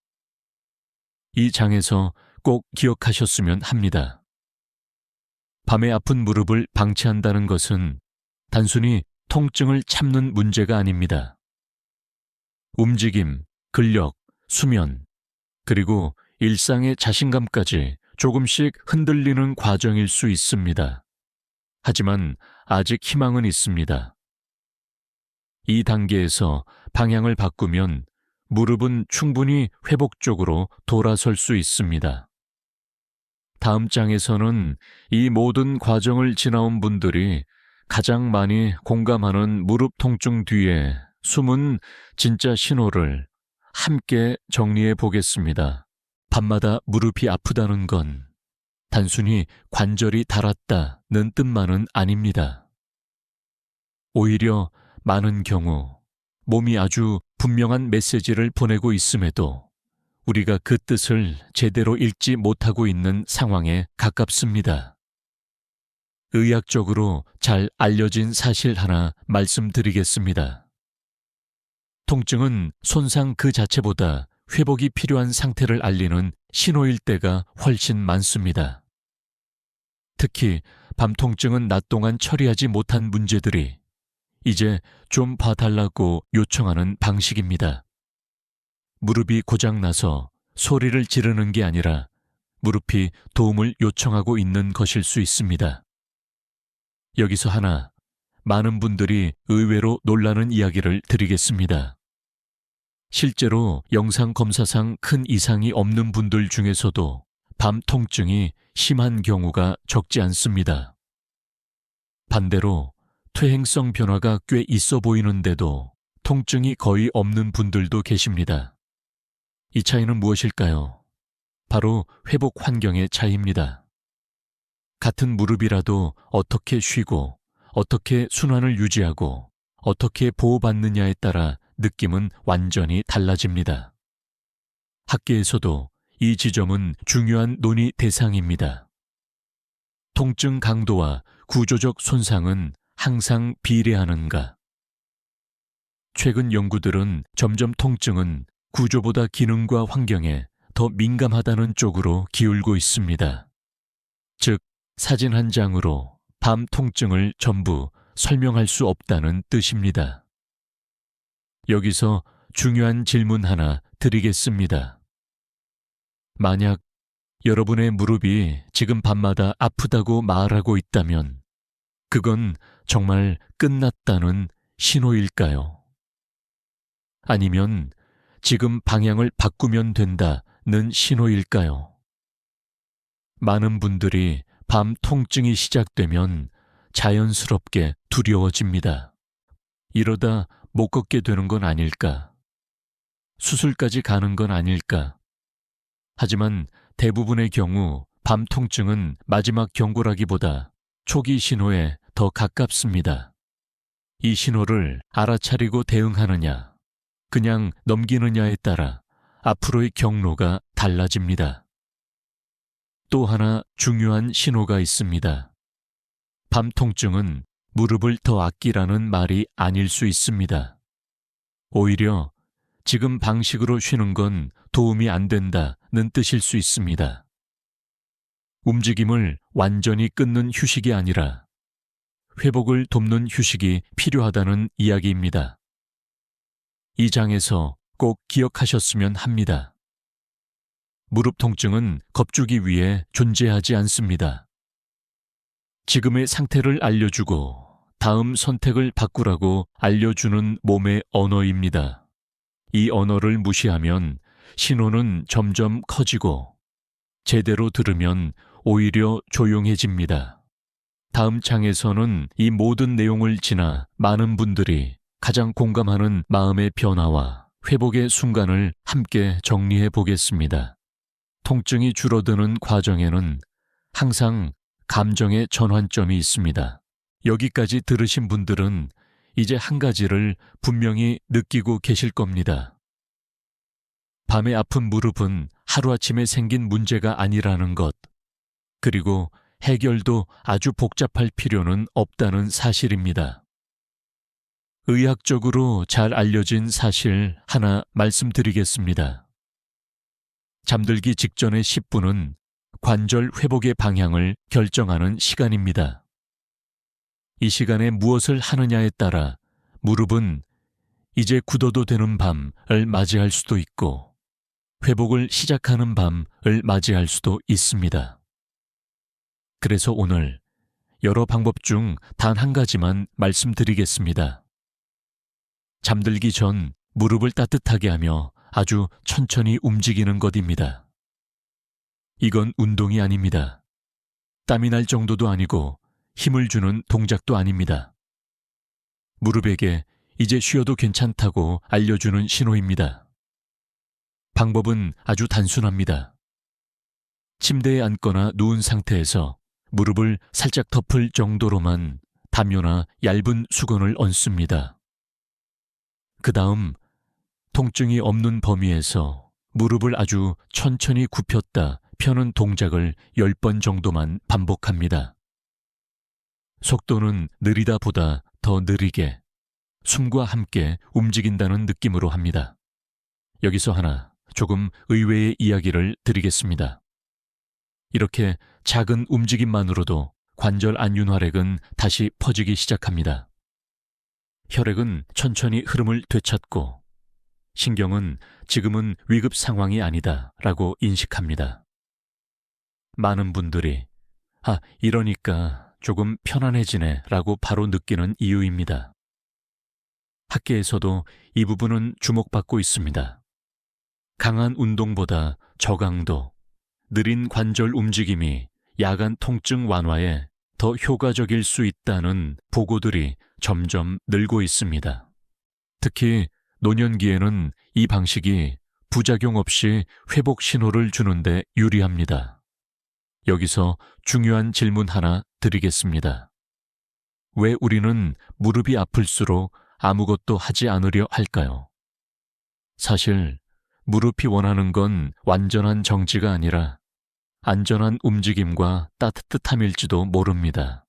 A: 이 장에서 꼭 기억하셨으면 합니다. 밤에 아픈 무릎을 방치한다는 것은 단순히 통증을 참는 문제가 아닙니다. 움직임, 근력, 수면, 그리고 일상의 자신감까지 조금씩 흔들리는 과정일 수 있습니다. 하지만 아직 희망은 있습니다. 이 단계에서 방향을 바꾸면 무릎은 충분히 회복적으로 돌아설 수 있습니다. 다음 장에서는 이 모든 과정을 지나온 분들이 가장 많이 공감하는 무릎 통증 뒤에 숨은 진짜 신호를 함께 정리해 보겠습니다. 밤마다 무릎이 아프다는 건 단순히 관절이 닳았다는 뜻만은 아닙니다. 오히려 많은 경우 몸이 아주 분명한 메시지를 보내고 있음에도 우리가 그 뜻을 제대로 읽지 못하고 있는 상황에 가깝습니다. 의학적으로 잘 알려진 사실 하나 말씀드리겠습니다. 통증은 손상 그 자체보다 회복이 필요한 상태를 알리는 신호일 때가 훨씬 많습니다. 특히 밤 통증은 낮 동안 처리하지 못한 문제들이 이제 좀 봐달라고 요청하는 방식입니다. 무릎이 고장나서 소리를 지르는 게 아니라 무릎이 도움을 요청하고 있는 것일 수 있습니다. 여기서 하나, 많은 분들이 의외로 놀라는 이야기를 드리겠습니다. 실제로 영상 검사상 큰 이상이 없는 분들 중에서도 밤 통증이 심한 경우가 적지 않습니다. 반대로 퇴행성 변화가 꽤 있어 보이는데도 통증이 거의 없는 분들도 계십니다. 이 차이는 무엇일까요? 바로 회복 환경의 차이입니다. 같은 무릎이라도 어떻게 쉬고, 어떻게 순환을 유지하고, 어떻게 보호받느냐에 따라 느낌은 완전히 달라집니다. 학계에서도 이 지점은 중요한 논의 대상입니다. 통증 강도와 구조적 손상은 항상 비례하는가? 최근 연구들은 점점 통증은 구조보다 기능과 환경에 더 민감하다는 쪽으로 기울고 있습니다. 즉, 사진 한 장으로 밤 통증을 전부 설명할 수 없다는 뜻입니다. 여기서 중요한 질문 하나 드리겠습니다. 만약 여러분의 무릎이 지금 밤마다 아프다고 말하고 있다면 그건 정말 끝났다는 신호일까요? 아니면 지금 방향을 바꾸면 된다는 신호일까요? 많은 분들이 밤 통증이 시작되면 자연스럽게 두려워집니다. 이러다 못 걷게 되는 건 아닐까? 수술까지 가는 건 아닐까? 하지만 대부분의 경우 밤 통증은 마지막 경고라기보다 초기 신호에 더 가깝습니다. 이 신호를 알아차리고 대응하느냐, 그냥 넘기느냐에 따라 앞으로의 경로가 달라집니다. 또 하나 중요한 신호가 있습니다. 밤 통증은 무릎을 더 아끼라는 말이 아닐 수 있습니다. 오히려 지금 방식으로 쉬는 건 도움이 안 된다는 뜻일 수 있습니다. 움직임을 완전히 끊는 휴식이 아니라 회복을 돕는 휴식이 필요하다는 이야기입니다. 이 장에서 꼭 기억하셨으면 합니다. 무릎 통증은 겁주기 위해 존재하지 않습니다. 지금의 상태를 알려주고 다음 선택을 바꾸라고 알려주는 몸의 언어입니다. 이 언어를 무시하면 신호는 점점 커지고 제대로 들으면 오히려 조용해집니다. 다음 장에서는 이 모든 내용을 지나 많은 분들이 가장 공감하는 마음의 변화와 회복의 순간을 함께 정리해 보겠습니다. 통증이 줄어드는 과정에는 항상 감정의 전환점이 있습니다. 여기까지 들으신 분들은 이제 한 가지를 분명히 느끼고 계실 겁니다. 밤에 아픈 무릎은 하루아침에 생긴 문제가 아니라는 것, 그리고 해결도 아주 복잡할 필요는 없다는 사실입니다. 의학적으로 잘 알려진 사실 하나 말씀드리겠습니다. 잠들기 직전의 10분은 관절 회복의 방향을 결정하는 시간입니다. 이 시간에 무엇을 하느냐에 따라 무릎은 이제 굳어도 되는 밤을 맞이할 수도 있고 회복을 시작하는 밤을 맞이할 수도 있습니다. 그래서 오늘 여러 방법 중 단 한 가지만 말씀드리겠습니다. 잠들기 전 무릎을 따뜻하게 하며 아주 천천히 움직이는 것입니다. 이건 운동이 아닙니다. 땀이 날 정도도 아니고 힘을 주는 동작도 아닙니다. 무릎에게 이제 쉬어도 괜찮다고 알려주는 신호입니다. 방법은 아주 단순합니다. 침대에 앉거나 누운 상태에서 무릎을 살짝 덮을 정도로만 담요나 얇은 수건을 얹습니다. 그 다음 통증이 없는 범위에서 무릎을 아주 천천히 굽혔다 펴는 동작을 10번 정도만 반복합니다. 속도는 느리다 보다 더 느리게 숨과 함께 움직인다는 느낌으로 합니다. 여기서 하나 조금 의외의 이야기를 드리겠습니다. 이렇게 작은 움직임만으로도 관절 안윤활액은 다시 퍼지기 시작합니다. 혈액은 천천히 흐름을 되찾고 신경은 지금은 위급 상황이 아니다 라고 인식합니다. 많은 분들이 이러니까 조금 편안해지네 라고 바로 느끼는 이유입니다. 학계에서도 이 부분은 주목받고 있습니다. 강한 운동보다 저강도, 느린 관절 움직임이 야간 통증 완화에 더 효과적일 수 있다는 보고들이 점점 늘고 있습니다. 특히 노년기에는 이 방식이 부작용 없이 회복 신호를 주는데 유리합니다. 여기서 중요한 질문 하나 드리겠습니다. 왜 우리는 무릎이 아플수록 아무것도 하지 않으려 할까요? 사실 무릎이 원하는 건 완전한 정지가 아니라 안전한 움직임과 따뜻함일지도 모릅니다.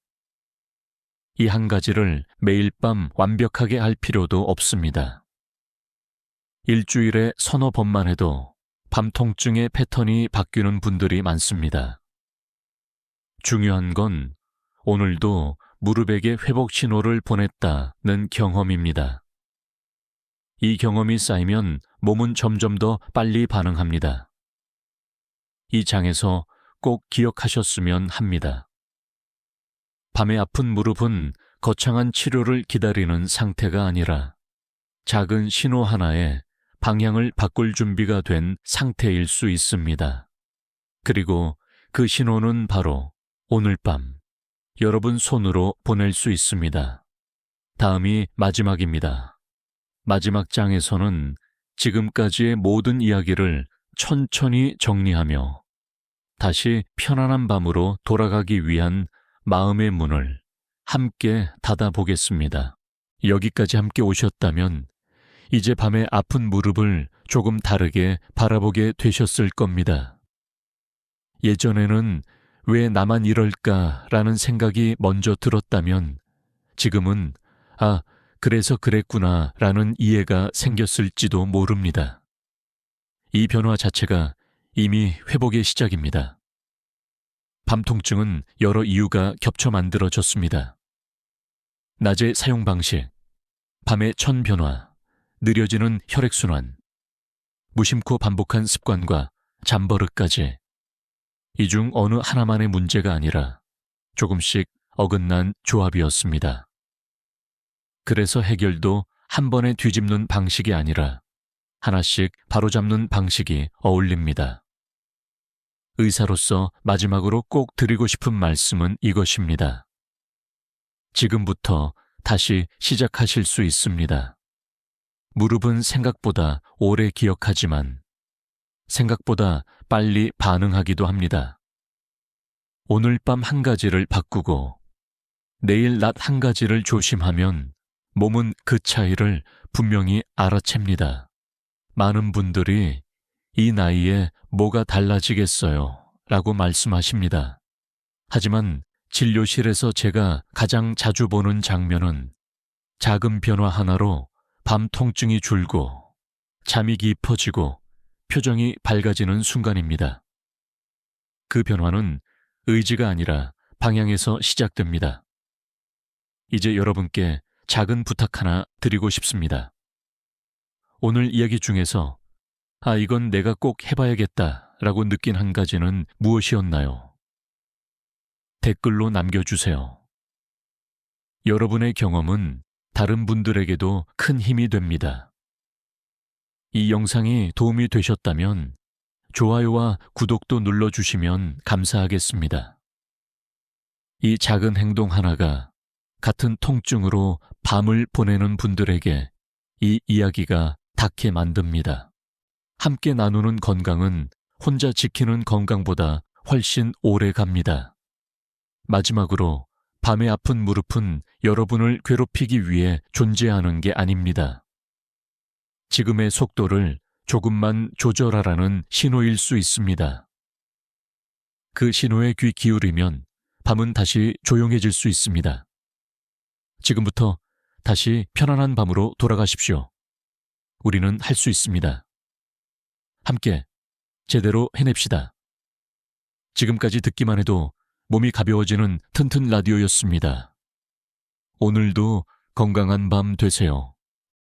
A: 이 한 가지를 매일 밤 완벽하게 할 필요도 없습니다. 일주일에 서너 번만 해도 밤 통증의 패턴이 바뀌는 분들이 많습니다. 중요한 건 오늘도 무릎에게 회복 신호를 보냈다는 경험입니다. 이 경험이 쌓이면 몸은 점점 더 빨리 반응합니다. 이 장에서 꼭 기억하셨으면 합니다. 밤에 아픈 무릎은 거창한 치료를 기다리는 상태가 아니라 작은 신호 하나에 방향을 바꿀 준비가 된 상태일 수 있습니다. 그리고 그 신호는 바로 오늘 밤 여러분 손으로 보낼 수 있습니다. 다음이 마지막입니다. 마지막 장에서는 지금까지의 모든 이야기를 천천히 정리하며 다시 편안한 밤으로 돌아가기 위한 마음의 문을 함께 닫아보겠습니다. 여기까지 함께 오셨다면 이제 밤에 아픈 무릎을 조금 다르게 바라보게 되셨을 겁니다. 예전에는 왜 나만 이럴까라는 생각이 먼저 들었다면 지금은 그래서 그랬구나라는 이해가 생겼을지도 모릅니다. 이 변화 자체가 이미 회복의 시작입니다. 밤 통증은 여러 이유가 겹쳐 만들어졌습니다. 낮의 사용 방식, 밤의 천 변화, 느려지는 혈액순환, 무심코 반복한 습관과 잠버릇까지 이 중 어느 하나만의 문제가 아니라 조금씩 어긋난 조합이었습니다. 그래서 해결도 한 번에 뒤집는 방식이 아니라 하나씩 바로잡는 방식이 어울립니다. 의사로서 마지막으로 꼭 드리고 싶은 말씀은 이것입니다. 지금부터 다시 시작하실 수 있습니다. 무릎은 생각보다 오래 기억하지만 생각보다 빨리 반응하기도 합니다. 오늘 밤 한 가지를 바꾸고 내일 낮 한 가지를 조심하면 몸은 그 차이를 분명히 알아챕니다. 많은 분들이 이 나이에 뭐가 달라지겠어요? 라고 말씀하십니다. 하지만 진료실에서 제가 가장 자주 보는 장면은 작은 변화 하나로 밤 통증이 줄고 잠이 깊어지고 표정이 밝아지는 순간입니다. 그 변화는 의지가 아니라 방향에서 시작됩니다. 이제 여러분께 작은 부탁 하나 드리고 싶습니다. 오늘 이야기 중에서 이건 내가 꼭 해봐야겠다 라고 느낀 한 가지는 무엇이었나요? 댓글로 남겨주세요. 여러분의 경험은 다른 분들에게도 큰 힘이 됩니다. 이 영상이 도움이 되셨다면 좋아요와 구독도 눌러주시면 감사하겠습니다. 이 작은 행동 하나가 같은 통증으로 밤을 보내는 분들에게 이 이야기가 닿게 만듭니다. 함께 나누는 건강은 혼자 지키는 건강보다 훨씬 오래 갑니다. 마지막으로 밤에 아픈 무릎은 여러분을 괴롭히기 위해 존재하는 게 아닙니다. 지금의 속도를 조금만 조절하라는 신호일 수 있습니다. 그 신호에 귀 기울이면 밤은 다시 조용해질 수 있습니다. 지금부터 다시 편안한 밤으로 돌아가십시오. 우리는 할 수 있습니다. 함께 제대로 해냅시다. 지금까지 듣기만 해도 몸이 가벼워지는 튼튼 라디오였습니다. 오늘도 건강한 밤 되세요.